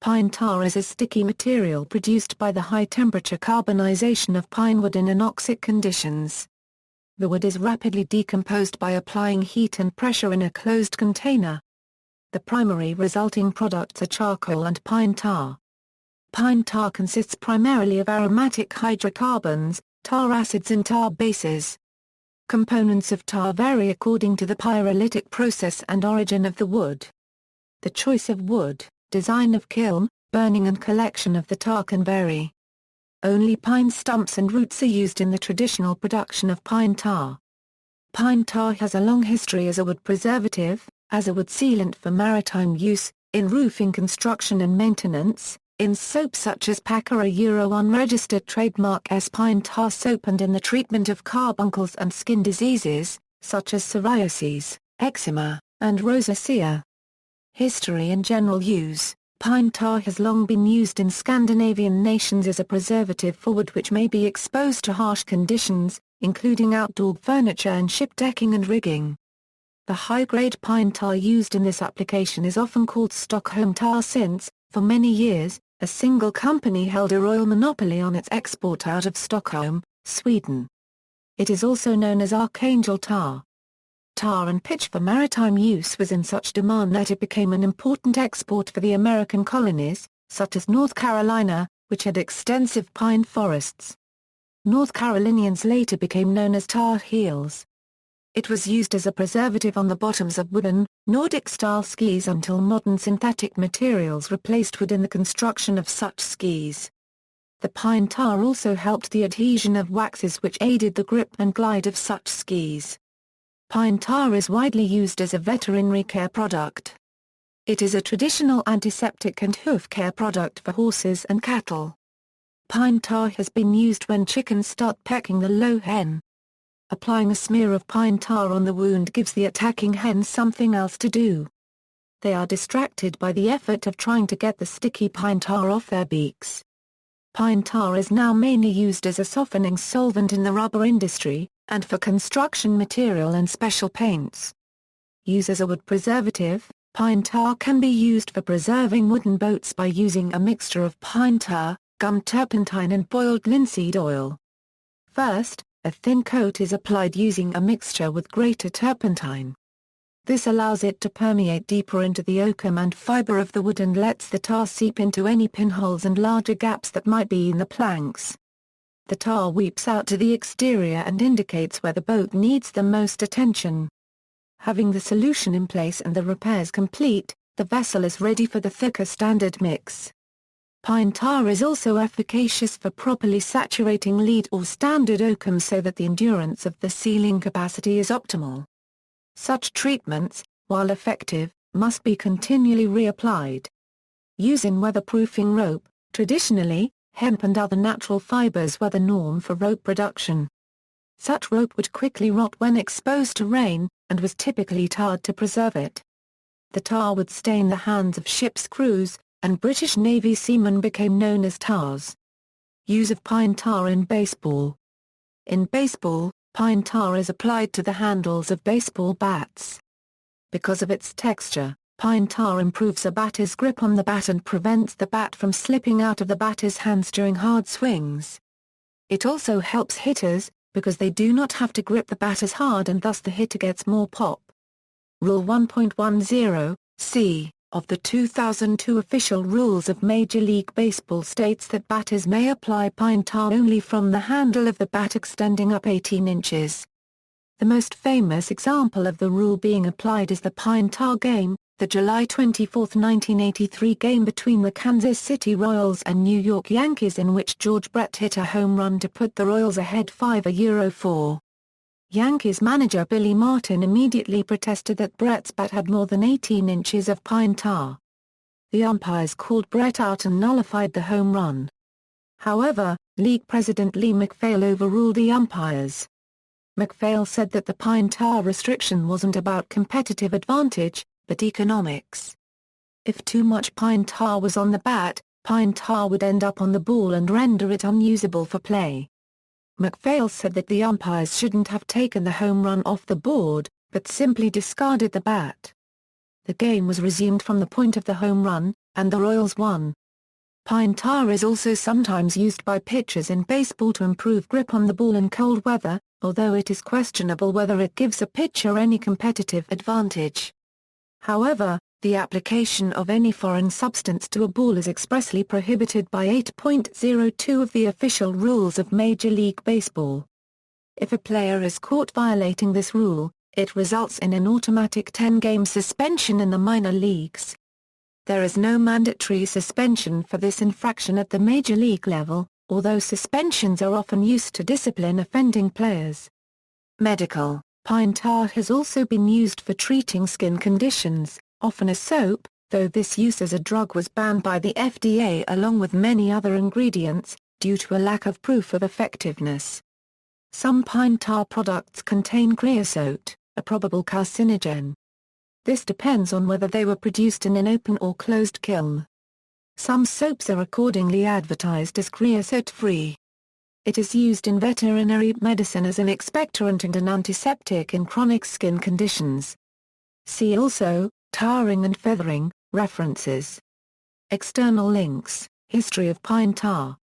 Pine tar is a sticky material produced by the high-temperature carbonization of pine wood in anoxic conditions. The wood is rapidly decomposed by applying heat and pressure in a closed container. The primary resulting products are charcoal and pine tar. Pine tar consists primarily of aromatic hydrocarbons, tar acids and tar bases. Components of tar vary according to the pyrolytic process and origin of the wood. The choice of wood, design of kiln, burning and collection of the tar can vary. Only pine stumps and roots are used in the traditional production of pine tar. Pine tar has a long history as a wood preservative, as a wood sealant for maritime use, in roofing construction and maintenance, in soap such as Packer unregistered trademark S pine tar soap, and in the treatment of carbuncles and skin diseases, such as psoriasis, eczema, and rosacea. History and general use. Pine tar has long been used in Scandinavian nations as a preservative for wood which may be exposed to harsh conditions, including outdoor furniture and ship decking and rigging. The high-grade pine tar used in this application is often called Stockholm tar since, for many years, a single company held a royal monopoly on its export out of Stockholm, Sweden. It is also known as Archangel tar. Tar and pitch for maritime use was in such demand that it became an important export for the American colonies, such as North Carolina, which had extensive pine forests. North Carolinians later became known as Tar Heels. It was used as a preservative on the bottoms of wooden, Nordic-style skis until modern synthetic materials replaced wood in the construction of such skis. The pine tar also helped the adhesion of waxes which aided the grip and glide of such skis. Pine tar is widely used as a veterinary care product. It is a traditional antiseptic and hoof care product for horses and cattle. Pine tar has been used when chickens start pecking the low hen. Applying a smear of pine tar on the wound gives the attacking hens something else to do. They are distracted by the effort of trying to get the sticky pine tar off their beaks. Pine tar is now mainly used as a softening solvent in the rubber industry, and for construction material and special paints. Used as a wood preservative, pine tar can be used for preserving wooden boats by using a mixture of pine tar, gum turpentine and boiled linseed oil. First, a thin coat is applied using a mixture with greater turpentine. This allows it to permeate deeper into the oakum and fiber of the wood and lets the tar seep into any pinholes and larger gaps that might be in the planks. The tar weeps out to the exterior and indicates where the boat needs the most attention. Having the solution in place and the repairs complete, the vessel is ready for the thicker standard mix. Pine tar is also efficacious for properly saturating lead or standard oakum so that the endurance of the sealing capacity is optimal. Such treatments, while effective, must be continually reapplied. Use in weatherproofing rope. Traditionally, hemp and other natural fibers were the norm for rope production. Such rope would quickly rot when exposed to rain, and was typically tarred to preserve it. The tar would stain the hands of ship's crews, and British Navy seamen became known as tars. Use of pine tar in baseball. In baseball, pine tar is applied to the handles of baseball bats. Because of its texture, pine tar improves a batter's grip on the bat and prevents the bat from slipping out of the batter's hands during hard swings. It also helps hitters, because they do not have to grip the bat as hard and thus the hitter gets more pop. Rule 1.10, c, of the 2002 Official Rules of Major League Baseball states that batters may apply pine tar only from the handle of the bat extending up 18 inches. The most famous example of the rule being applied is the pine tar game, the July 24, 1983 game between the Kansas City Royals and New York Yankees in which George Brett hit a home run to put the Royals ahead 5-4. Yankees manager Billy Martin immediately protested that Brett's bat had more than 18 inches of pine tar. The umpires called Brett out and nullified the home run. However, league president Lee MacPhail overruled the umpires. MacPhail said that the pine tar restriction wasn't about competitive advantage, but economics. If too much pine tar was on the bat, pine tar would end up on the ball and render it unusable for play. MacPhail said that the umpires shouldn't have taken the home run off the board, but simply discarded the bat. The game was resumed from the point of the home run, and the Royals won. Pine tar is also sometimes used by pitchers in baseball to improve grip on the ball in cold weather, although it is questionable whether it gives a pitcher any competitive advantage. However, the application of any foreign substance to a ball is expressly prohibited by 8.02 of the official rules of Major League Baseball. If a player is caught violating this rule, it results in an automatic 10-game suspension in the minor leagues. There is no mandatory suspension for this infraction at the major league level, although suspensions are often used to discipline offending players. Medical: pine tar has also been used for treating skin conditions, often as soap, though this use as a drug was banned by the FDA along with many other ingredients, due to a lack of proof of effectiveness. Some pine tar products contain creosote, a probable carcinogen. This depends on whether they were produced in an open or closed kiln. Some soaps are accordingly advertised as creosote-free. It is used in veterinary medicine as an expectorant and an antiseptic in chronic skin conditions. See also, tarring and feathering, references. External links, History of pine tar.